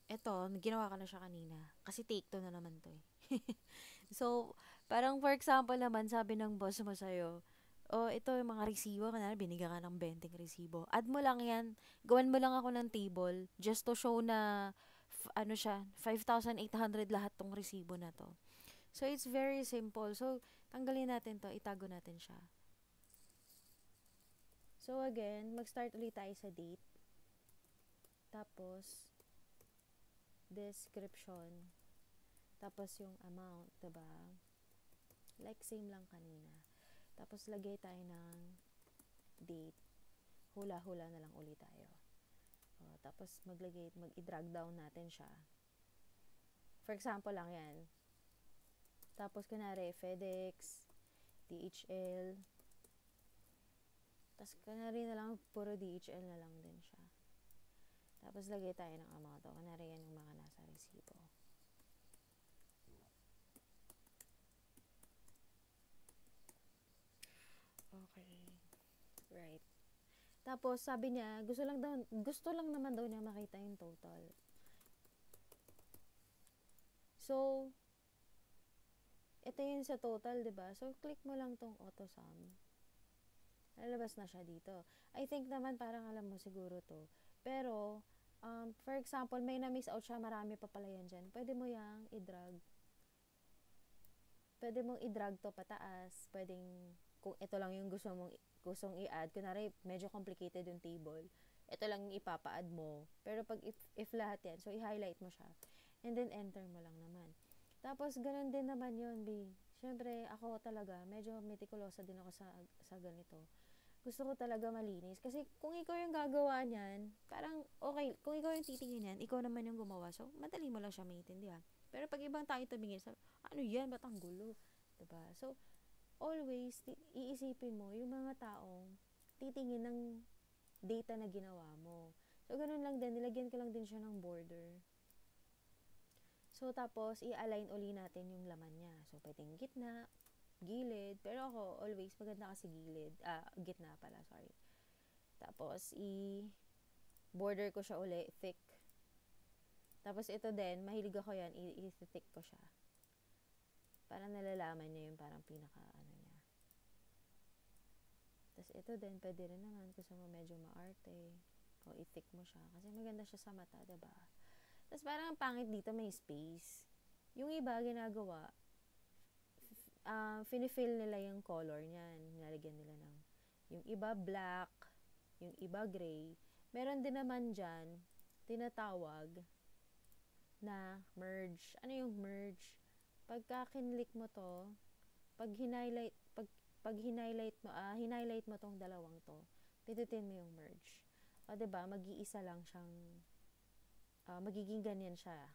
Eto, ginawa ko na siya kanina. Kasi take two na naman to eh. So, parang for example naman, sabi ng boss mo sa'yo, oh, ito yung mga resibo. Kanina, binigyan ka ng 20 resibo. Add mo lang yan. Gawan mo lang ako ng table just to show na, ano siya, 5,800 lahat tong resibo na to. So, it's very simple. So, tanggalin natin to. Itago natin siya. So, again, mag-start ulit tayo sa date. Tapos, description. Tapos, yung amount, diba? Like, same lang kanina. Tapos, lagay tayo ng date. Hula-hula na lang ulit tayo. O, tapos, mag-i-drag down natin siya. For example lang yan. Tapos, kunwari, FedEx, DHL. Tapos, kunwari na lang, puro DHL na lang din siya. Tapos, lagay tayo ng amount. O, kunwari yan yung mga nasa resibo. Okay. Right. Tapos, sabi niya, gusto lang naman daw niya makita yung total. So, ito yun sa total, 'di ba? So, click mo lang tong auto sum. Lalabas na siya dito. I think naman parang alam mo siguro to. Pero, for example, may na-miss out siya, marami pa pala yan dyan. Pwede mo yang i-drag. Pwede mong i-drag to pataas. Pwedeng, kung ito lang yung gustong i-add, kunwari, medyo complicated yung table, ito lang yung ipapa-add mo. Pero pag if lahat yan, so i-highlight mo siya. And then, enter mo lang naman. Tapos, ganun din naman yun, B. Siyempre, ako talaga, medyo meticulosa din ako sa ganito. Gusto ko talaga malinis. Kasi, kung ikaw yung gagawa niyan, parang, okay, kung ikaw yung titingin yan, ikaw naman yung gumawa. So, madali mo lang siya maintindihan. Pero, pag ibang tao tumingin, sabi, ano yan? Ba't ang gulo? Diba? So, always, iisipin mo, yung mga taong titingin ng data na ginawa mo. So, ganun lang din. Nilagyan ko lang din siya ng border. So, tapos, i-align uli natin yung laman niya. So, pwedeng gitna, gilid. Pero ako, always, maganda kasi gilid. Gitna pala, sorry. Tapos, border ko siya uli, thick. Tapos, ito din, mahilig ako yan, i-thick ko siya. Para nalalaman niya yung parang pinaka-ano niya. Tapos, ito din, pwede rin naman, gusto mo medyo maarte. O, i-thick mo siya. Kasi maganda siya sa mata, diba? Tapos, parang ang pangit dito, may space. Yung iba, ginagawa, finifill nila yung color niyan. Nilalagyan nila ng, yung iba black, yung iba gray. Meron din naman dyan, tinatawag na merge. Ano yung merge? Pagka kinlik mo to, pag highlight mo tong dalawang to, pindutin mo yung merge. O, diba, mag-iisa lang siyang, magiging ganyan siya.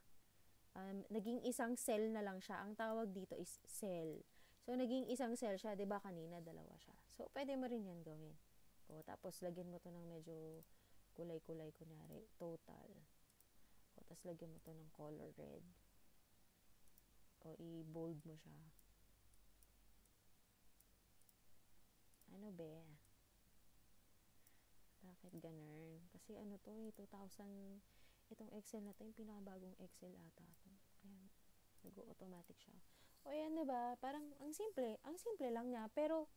Naging isang cell na lang siya. Ang tawag dito is cell. So, naging isang cell siya. Diba kanina, dalawa siya. So, pwede mo rin yan gawin. O, tapos, lagyan mo to ng medyo kulay-kulay, kunyari, total. O, tapos, lagyan mo to ng color red. O, i-bold mo siya. Ano be? Bakit ganun? Kasi ano to 2,000, itong Excel na to, yung pinakabagong Excel ata to. Kaya, nag-automatic siya. O yan, diba? Parang, ang simple lang niya, pero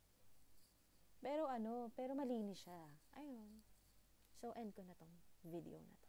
malinis siya. Ayun. So, end ko na tong video na to.